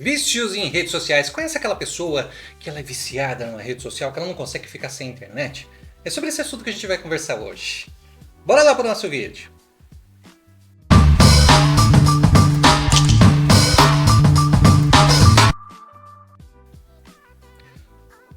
Vícios em redes sociais. Conhece aquela pessoa que ela é viciada numa rede social, que ela não consegue ficar sem internet? É sobre esse assunto que a gente vai conversar hoje. Bora lá para o nosso vídeo.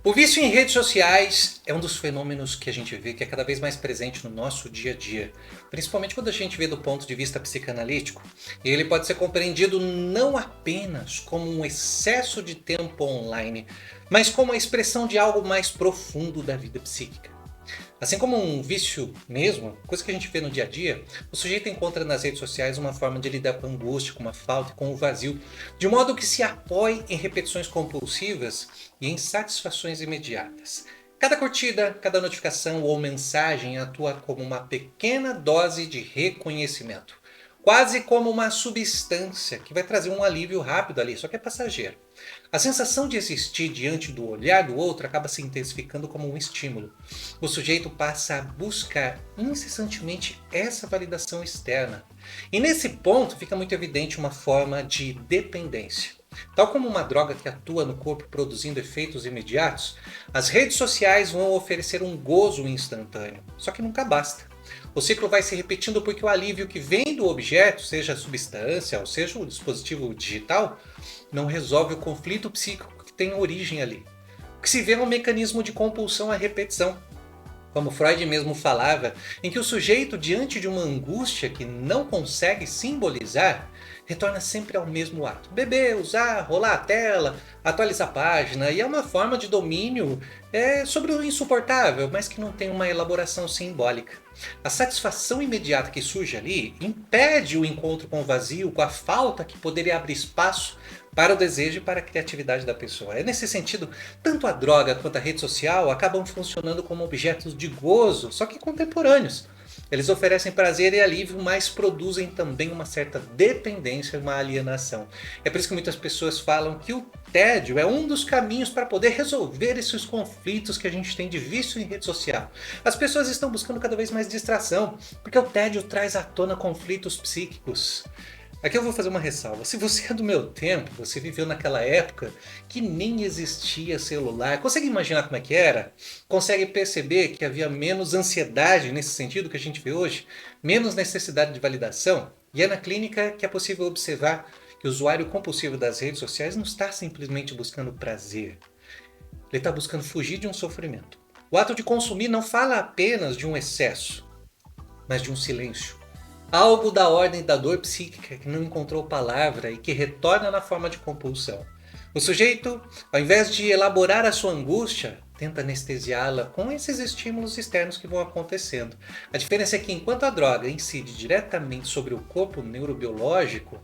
O vício em redes sociais é um dos fenômenos que a gente vê que é cada vez mais presente no nosso dia a dia, principalmente quando a gente vê do ponto de vista psicanalítico. E ele pode ser compreendido não apenas como um excesso de tempo online, mas como a expressão de algo mais profundo da vida psíquica. Assim como um vício mesmo, coisa que a gente vê no dia a dia, o sujeito encontra nas redes sociais uma forma de lidar com a angústia, com a falta e com o vazio, de modo que se apoie em repetições compulsivas e em satisfações imediatas. Cada curtida, cada notificação ou mensagem atua como uma pequena dose de reconhecimento. Quase como uma substância que vai trazer um alívio rápido ali, só que é passageiro. A sensação de existir diante do olhar do outro acaba se intensificando como um estímulo. O sujeito passa a buscar incessantemente essa validação externa. E nesse ponto fica muito evidente uma forma de dependência. Tal como uma droga que atua no corpo produzindo efeitos imediatos, as redes sociais vão oferecer um gozo instantâneo, só que nunca basta. O ciclo vai se repetindo porque o alívio que vem do objeto, seja a substância ou seja o dispositivo digital, não resolve o conflito psíquico que tem origem ali. O que se vê é um mecanismo de compulsão à repetição. Como Freud mesmo falava, em que o sujeito, diante de uma angústia que não consegue simbolizar, retorna sempre ao mesmo ato. Beber, usar, rolar a tela, atualizar a página, e é uma forma de domínio sobre o insuportável, mas que não tem uma elaboração simbólica. A satisfação imediata que surge ali impede o encontro com o vazio, com a falta que poderia abrir espaço para o desejo e para a criatividade da pessoa. É nesse sentido, tanto a droga quanto a rede social acabam funcionando como objetos de gozo, só que contemporâneos. Eles oferecem prazer e alívio, mas produzem também uma certa dependência e uma alienação. É por isso que muitas pessoas falam que o tédio é um dos caminhos para poder resolver esses conflitos que a gente tem de vício em rede social. As pessoas estão buscando cada vez mais distração, porque o tédio traz à tona conflitos psíquicos. Aqui eu vou fazer uma ressalva. Se você é do meu tempo, você viveu naquela época que nem existia celular, consegue imaginar como é que era? Consegue perceber que havia menos ansiedade nesse sentido que a gente vê hoje? Menos necessidade de validação? E é na clínica que é possível observar que o usuário compulsivo das redes sociais não está simplesmente buscando prazer. Ele está buscando fugir de um sofrimento. O ato de consumir não fala apenas de um excesso, mas de um silêncio. Algo da ordem da dor psíquica que não encontrou palavra e que retorna na forma de compulsão. O sujeito, ao invés de elaborar a sua angústia, tenta anestesiá-la com esses estímulos externos que vão acontecendo. A diferença é que enquanto a droga incide diretamente sobre o corpo neurobiológico,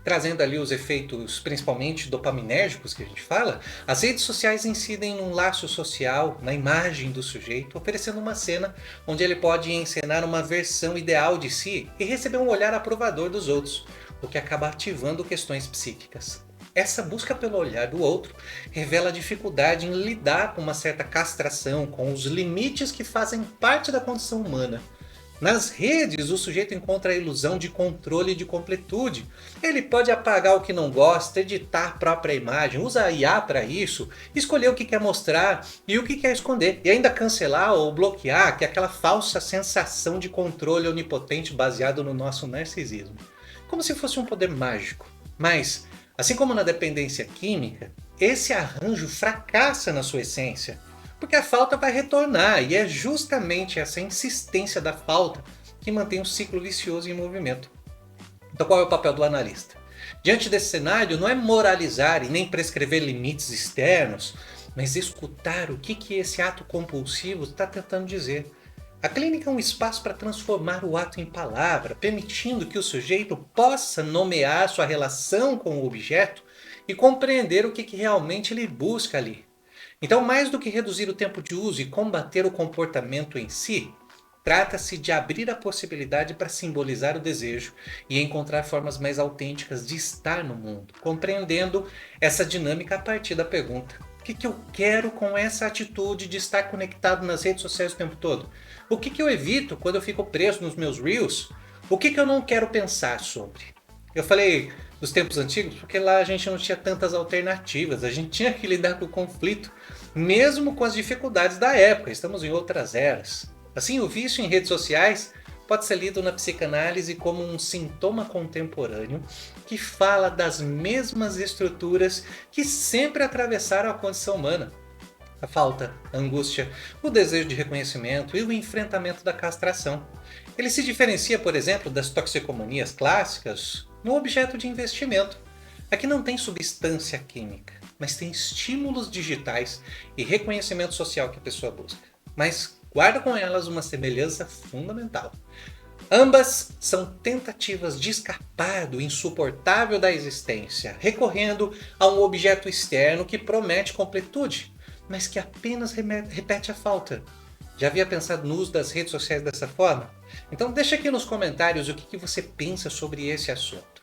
trazendo ali os efeitos principalmente dopaminérgicos que a gente fala, as redes sociais incidem num laço social, na imagem do sujeito, oferecendo uma cena onde ele pode encenar uma versão ideal de si e receber um olhar aprovador dos outros, o que acaba ativando questões psíquicas. Essa busca pelo olhar do outro revela a dificuldade em lidar com uma certa castração, com os limites que fazem parte da condição humana. Nas redes, o sujeito encontra a ilusão de controle e de completude. Ele pode apagar o que não gosta, editar a própria imagem, usa a IA para isso, escolher o que quer mostrar e o que quer esconder, e ainda cancelar ou bloquear, que é aquela falsa sensação de controle onipotente baseado no nosso narcisismo. Como se fosse um poder mágico. Mas, assim como na dependência química, esse arranjo fracassa na sua essência. Porque a falta vai retornar, e é justamente essa insistência da falta que mantém o ciclo vicioso em movimento. Então qual é o papel do analista? Diante desse cenário, não é moralizar e nem prescrever limites externos, mas escutar o que esse ato compulsivo está tentando dizer. A clínica é um espaço para transformar o ato em palavra, permitindo que o sujeito possa nomear sua relação com o objeto e compreender o que realmente ele busca ali. Então, mais do que reduzir o tempo de uso e combater o comportamento em si, trata-se de abrir a possibilidade para simbolizar o desejo e encontrar formas mais autênticas de estar no mundo, compreendendo essa dinâmica a partir da pergunta: o que eu quero com essa atitude de estar conectado nas redes sociais o tempo todo? O que eu evito quando eu fico preso nos meus reels? O que eu não quero pensar sobre? Eu falei dos tempos antigos, porque lá a gente não tinha tantas alternativas, a gente tinha que lidar com o conflito, mesmo com as dificuldades da época, estamos em outras eras. Assim, o vício em redes sociais pode ser lido na psicanálise como um sintoma contemporâneo que fala das mesmas estruturas que sempre atravessaram a condição humana. A falta, a angústia, o desejo de reconhecimento e o enfrentamento da castração. Ele se diferencia, por exemplo, das toxicomanias clássicas no objeto de investimento. Aqui não tem substância química, mas tem estímulos digitais e reconhecimento social que a pessoa busca. Mas guarda com elas uma semelhança fundamental. Ambas são tentativas de escapar do insuportável da existência, recorrendo a um objeto externo que promete completude, mas que apenas repete a falta. Já havia pensado no uso das redes sociais dessa forma? Então deixa aqui nos comentários o que você pensa sobre esse assunto.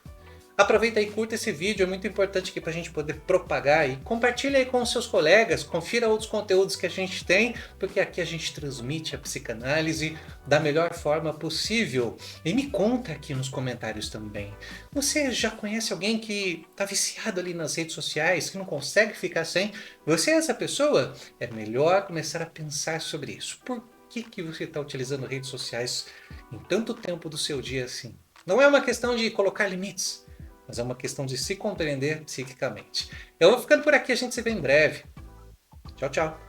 Aproveita e curta esse vídeo, é muito importante aqui para a gente poder propagar e compartilha aí com os seus colegas, confira outros conteúdos que a gente tem, porque aqui a gente transmite a psicanálise da melhor forma possível. E me conta aqui nos comentários também, você já conhece alguém que está viciado ali nas redes sociais, que não consegue ficar sem? Você é essa pessoa? É melhor começar a pensar sobre isso. Por que você está utilizando redes sociais em tanto tempo do seu dia assim? Não é uma questão de colocar limites, mas é uma questão de se compreender psiquicamente. Eu vou ficando por aqui, a gente se vê em breve. Tchau, tchau.